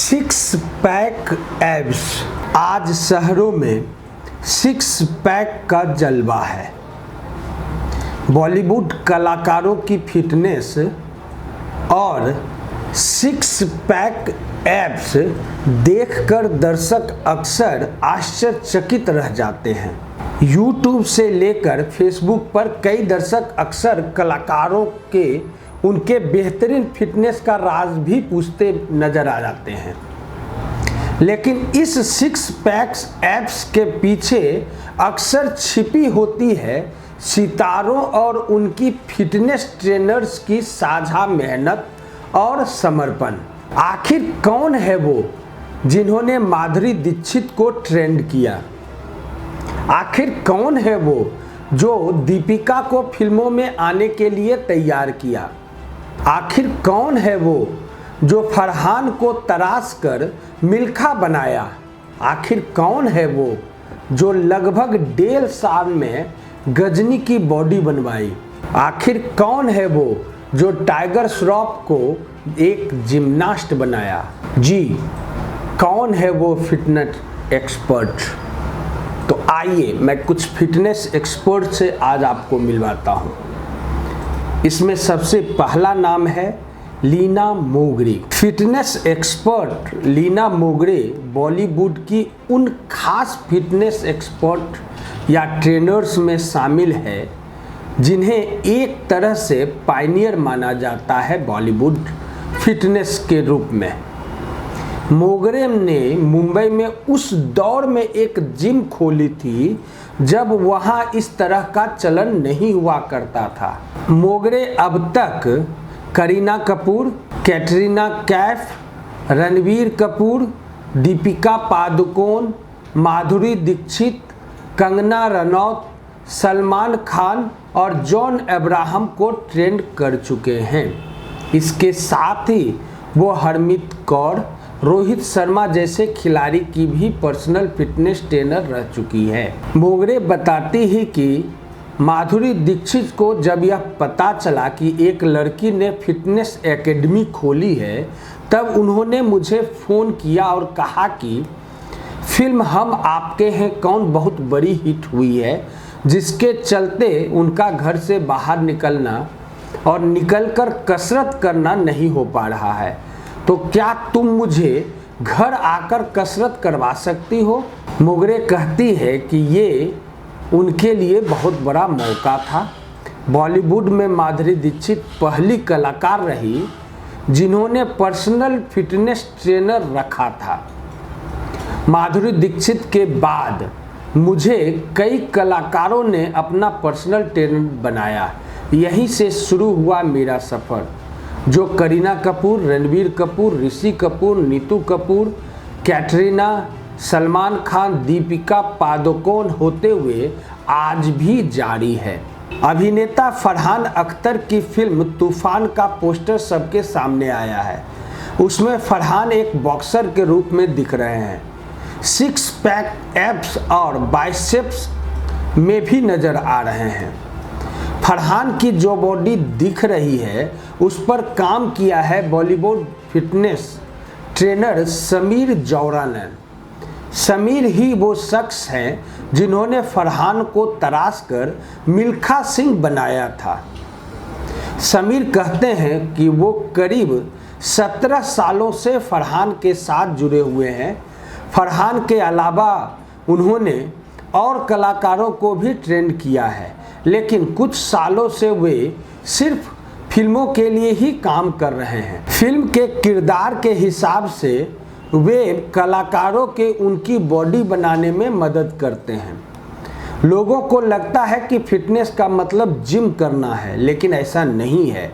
Six pack abs. आज शहरों में सिक्स पैक का जलवा है। बॉलीवुड कलाकारों की फिटनेस और सिक्स पैक एब्स देखकर दर्शक अक्सर आश्चर्यचकित रह जाते हैं। यूट्यूब से लेकर फेसबुक पर कई दर्शक अक्सर कलाकारों के उनके बेहतरीन फिटनेस का राज भी पूछते नजर आ जाते हैं। लेकिन इस सिक्स पैक्स एब्स के पीछे अक्सर छिपी होती है सितारों और उनकी फिटनेस ट्रेनर्स की साझा मेहनत और समर्पण। आखिर कौन है वो जिन्होंने माधुरी दीक्षित को ट्रेंड किया? आखिर कौन है वो जो दीपिका को फिल्मों में आने के लिए तैयार किया? आखिर कौन है वो जो फरहान को तराश कर मिल्खा बनाया? आखिर कौन है वो जो लगभग 1.5 साल में गजनी की बॉडी बनवाई? आखिर कौन है वो जो टाइगर श्रॉफ को एक जिम्नास्ट बनाया? जी, कौन है वो फिटनेस एक्सपर्ट? तो आइए मैं कुछ फिटनेस एक्सपर्ट से आज आपको मिलवाता हूँ। इसमें सबसे पहला नाम है लीना मोगरे। फिटनेस एक्सपर्ट लीना मोगरे बॉलीवुड की उन खास फिटनेस एक्सपर्ट या ट्रेनर्स में शामिल है जिन्हें एक तरह से पायनियर माना जाता है बॉलीवुड फिटनेस के रूप में। मोगरे ने मुंबई में उस दौर में एक जिम खोली थी जब वहां इस तरह का चलन नहीं हुआ करता था। मोगरे अब तक करीना कपूर, कैटरीना कैफ, रणबीर कपूर, दीपिका पादुकोण, माधुरी दीक्षित, कंगना रनौत, सलमान खान और जॉन अब्राहम को ट्रेंड कर चुके हैं। इसके साथ ही वो हरमीत कौर, रोहित शर्मा जैसे खिलाड़ी की भी पर्सनल फिटनेस ट्रेनर रह चुकी है। मोगरे बताती ही कि माधुरी दीक्षित को जब यह पता चला कि एक लड़की ने फिटनेस एकेडमी खोली है तब उन्होंने मुझे फ़ोन किया और कहा कि फिल्म हम आपके हैं कौन बहुत बड़ी हिट हुई है, जिसके चलते उनका घर से बाहर निकलना और निकलकर कसरत करना नहीं हो पा रहा है, तो क्या तुम मुझे घर आकर कसरत करवा सकती हो? मोगरे कहती है कि ये उनके लिए बहुत बड़ा मौका था। बॉलीवुड में माधुरी दीक्षित पहली कलाकार रही जिन्होंने पर्सनल फिटनेस ट्रेनर रखा था। माधुरी दीक्षित के बाद मुझे कई कलाकारों ने अपना पर्सनल ट्रेनर बनाया। यहीं से शुरू हुआ मेरा सफ़र, जो करीना कपूर, रणबीर कपूर, ऋषि कपूर, नीतू कपूर, कैटरीना, सलमान खान, दीपिका पादुकोण होते हुए आज भी जारी है। अभिनेता फरहान अख्तर की फिल्म तूफान का पोस्टर सबके सामने आया है। उसमें फरहान एक बॉक्सर के रूप में दिख रहे हैं। सिक्स पैक एब्स और बाइसेप्स में भी नज़र आ रहे हैं। फरहान की जो बॉडी दिख रही है उस पर काम किया है बॉलीवुड फिटनेस ट्रेनर समीर जौहरा ने। समीर ही वो शख्स हैं जिन्होंने फरहान को तराश कर मिल्खा सिंह बनाया था। समीर कहते हैं कि वो करीब 17 सालों से फरहान के साथ जुड़े हुए हैं। फरहान के अलावा उन्होंने और कलाकारों को भी ट्रेंड किया है, लेकिन कुछ सालों से वे सिर्फ फिल्मों के लिए ही काम कर रहे हैं। फिल्म के किरदार के हिसाब से वे कलाकारों के उनकी बॉडी बनाने में मदद करते हैं। लोगों को लगता है कि फिटनेस का मतलब जिम करना है, लेकिन ऐसा नहीं है।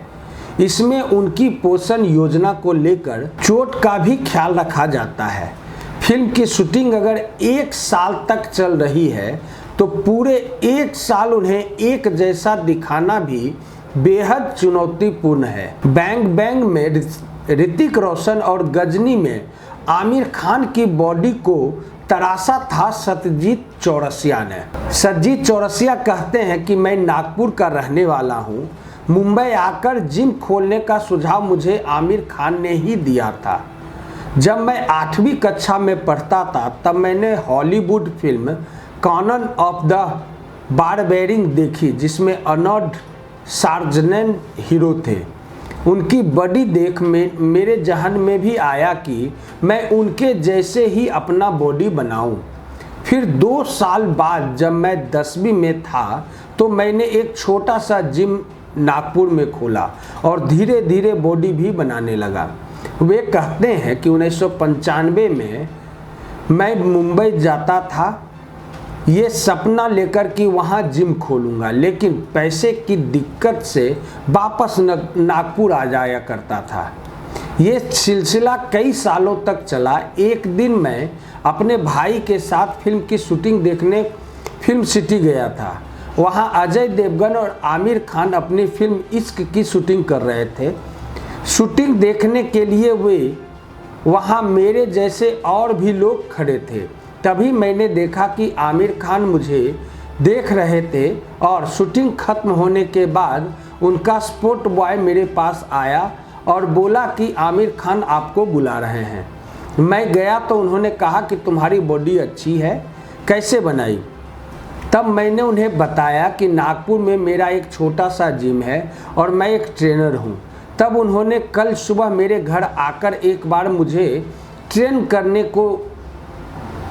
इसमें उनकी पोषण योजना को लेकर चोट का भी ख्याल रखा जाता है। फिल्म की शूटिंग अगर 1 साल तक चल रही है तो पूरे 1 साल उन्हें एक जैसा दिखाना भी बेहद चुनौतीपूर्ण है। बैंग बैंग में ऋतिक रोशन और गजनी में आमिर खान की बॉडी को तराशा था सत्यजीत चौरसिया ने। सत्यजीत चौरसिया कहते हैं कि मैं नागपुर का रहने वाला हूँ। मुंबई आकर जिम खोलने का सुझाव मुझे आमिर खान ने ही दिया था। जब मैं 8वीं कक्षा में पढ़ता था तब मैंने Hollywood film Conan of the barbarian देखी, जिसमें अर्नोल्ड शार्जनेन हीरो थे। उनकी बॉडी देख मेरे जहन में भी आया कि मैं उनके जैसे ही अपना बॉडी बनाऊं। फिर 2 साल बाद जब मैं 10वीं में था तो मैंने एक छोटा सा जिम नागपुर में खोला और धीरे धीरे बॉडी भी बनाने लगा। वे कहते हैं कि 1995 में मैं मुंबई जाता था ये सपना लेकर कि वहाँ जिम खोलूँगा, लेकिन पैसे की दिक्कत से वापस नागपुर आ जाया करता था। ये सिलसिला कई सालों तक चला। एक दिन मैं अपने भाई के साथ फिल्म की शूटिंग देखने फिल्म सिटी गया था। वहाँ अजय देवगन और आमिर खान अपनी फिल्म इश्क की शूटिंग कर रहे थे। शूटिंग देखने के लिए वे वहाँ मेरे जैसे और भी लोग खड़े थे। तभी मैंने देखा कि आमिर खान मुझे देख रहे थे और शूटिंग खत्म होने के बाद उनका स्पोर्ट बॉय मेरे पास आया और बोला कि आमिर खान आपको बुला रहे हैं। मैं गया तो उन्होंने कहा कि तुम्हारी बॉडी अच्छी है, कैसे बनाई? तब मैंने उन्हें बताया कि नागपुर में मेरा एक छोटा सा जिम है और मैं एक ट्रेनर हूँ। तब उन्होंने कल सुबह मेरे घर आकर एक बार मुझे ट्रेन करने को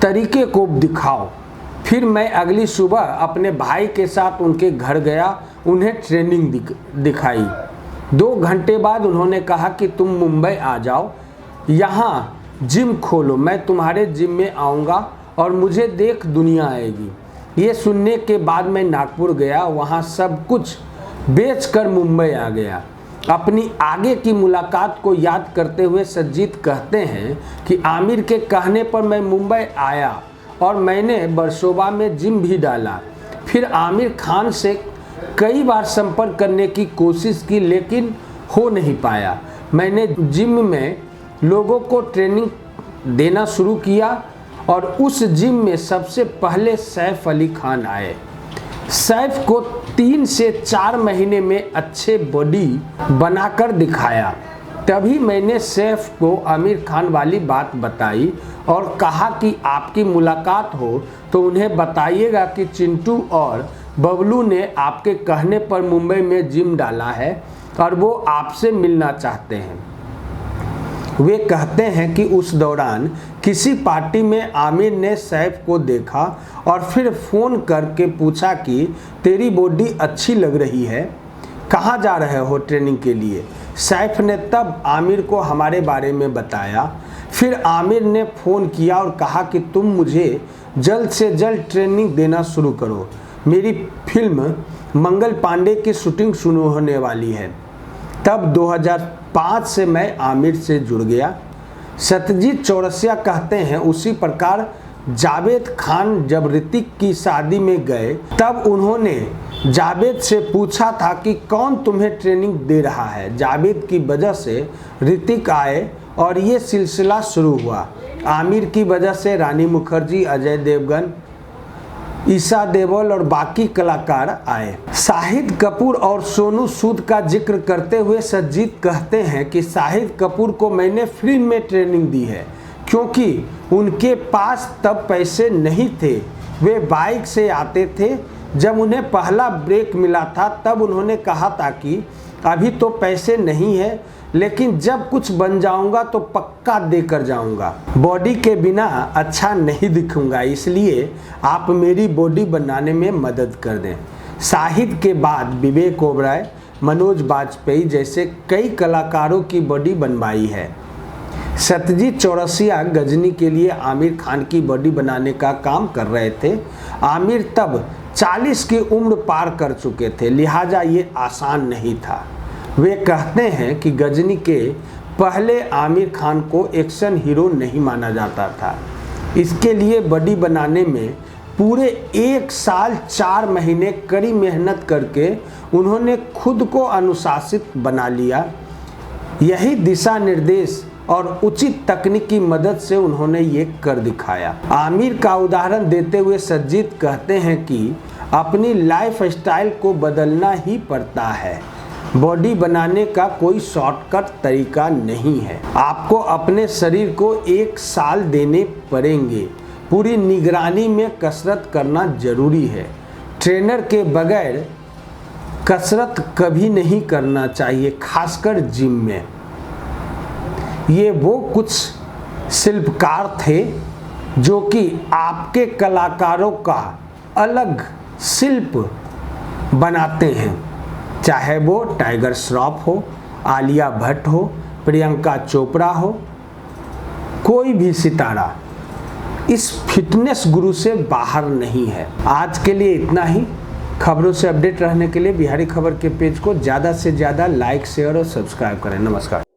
तरीके को दिखाओ। फिर मैं अगली सुबह अपने भाई के साथ उनके घर गया, उन्हें ट्रेनिंग दिखाई। 2 घंटे बाद उन्होंने कहा कि तुम मुंबई आ जाओ, यहाँ जिम खोलो, मैं तुम्हारे जिम में आऊँगा और मुझे देख दुनिया आएगी। ये सुनने के बाद मैं नागपुर गया, वहाँ सब कुछ बेचकर मुंबई आ गया। अपनी आगे की मुलाकात को याद करते हुए सज्जीत कहते हैं कि आमिर के कहने पर मैं मुंबई आया और मैंने बरसोबा में जिम भी डाला। फिर आमिर खान से कई बार संपर्क करने की कोशिश की, लेकिन हो नहीं पाया। मैंने जिम में लोगों को ट्रेनिंग देना शुरू किया और उस जिम में सबसे पहले सैफ अली खान आए। सैफ को 3 से 4 महीने में अच्छे बॉडी बनाकर दिखाया। तभी मैंने सैफ को आमिर खान वाली बात बताई और कहा कि आपकी मुलाकात हो तो उन्हें बताइएगा कि चिंटू और बबलू ने आपके कहने पर मुंबई में जिम डाला है और वो आपसे मिलना चाहते हैं। वे कहते हैं कि उस दौरान किसी पार्टी में आमिर ने सैफ को देखा और फिर फ़ोन करके पूछा कि तेरी बॉडी अच्छी लग रही है, कहाँ जा रहे हो ट्रेनिंग के लिए? सैफ ने तब आमिर को हमारे बारे में बताया। फिर आमिर ने फ़ोन किया और कहा कि तुम मुझे जल्द से जल्द ट्रेनिंग देना शुरू करो, मेरी फिल्म मंगल पांडे की शूटिंग शुरू होने वाली है। तब 2005 से मैं आमिर से जुड़ गया। सत्यजीत चौरसिया कहते हैं उसी प्रकार जावेद खान जब ऋतिक की शादी में गए तब उन्होंने जावेद से पूछा था कि कौन तुम्हें ट्रेनिंग दे रहा है। जावेद की वजह से ऋतिक आए और ये सिलसिला शुरू हुआ। आमिर की वजह से रानी मुखर्जी, अजय देवगन, ईशा देओल और बाकी कलाकार आए। शाहिद कपूर और सोनू सूद का जिक्र करते हुए सज्जीत कहते हैं कि शाहिद कपूर को मैंने फ्री में ट्रेनिंग दी है, क्योंकि उनके पास तब पैसे नहीं थे। वे बाइक से आते थे। जब उन्हें पहला ब्रेक मिला था तब उन्होंने कहा था कि अभी तो पैसे नहीं है, लेकिन जब कुछ बन जाऊंगा तो पक्का देकर जाऊंगा। बॉडी के बिना अच्छा नहीं दिखूंगा, इसलिए आप मेरी बॉडी बनाने में मदद कर दें। शाहिद के बाद विवेक ओबराय, मनोज बाजपेयी जैसे कई कलाकारों की बॉडी बनवाई है। सत्यजीत चौरसिया गजनी के लिए आमिर खान की बॉडी बनाने का काम कर रहे थे। आमिर तब 40 की उम्र पार कर चुके थे, लिहाजा ये आसान नहीं था। वे कहते हैं कि गजनी के पहले आमिर खान को एक्शन हीरो नहीं माना जाता था। इसके लिए बॉडी बनाने में पूरे 1 साल 4 महीने कड़ी मेहनत करके उन्होंने खुद को अनुशासित बना लिया। यही दिशा निर्देश और उचित तकनीक की मदद से उन्होंने ये कर दिखाया। आमिर का उदाहरण देते हुए सज्जीत कहते हैं कि अपनी लाइफ स्टाइल को बदलना ही पड़ता है। बॉडी बनाने का कोई शॉर्टकट तरीका नहीं है। आपको अपने शरीर को 1 साल देने पड़ेंगे। पूरी निगरानी में कसरत करना जरूरी है। ट्रेनर के बगैर कसरत कभी नहीं करना चाहिए, खासकर जिम में। ये वो कुछ शिल्पकार थे जो कि आपके कलाकारों का अलग शिल्प बनाते हैं, चाहे वो टाइगर श्रॉफ हो, आलिया भट्ट हो, प्रियंका चोपड़ा हो, कोई भी सितारा इस फिटनेस गुरु से बाहर नहीं है। आज के लिए इतना ही। खबरों से अपडेट रहने के लिए बिहारी खबर के पेज को ज़्यादा से ज़्यादा लाइक, शेयर और सब्सक्राइब करें। नमस्कार।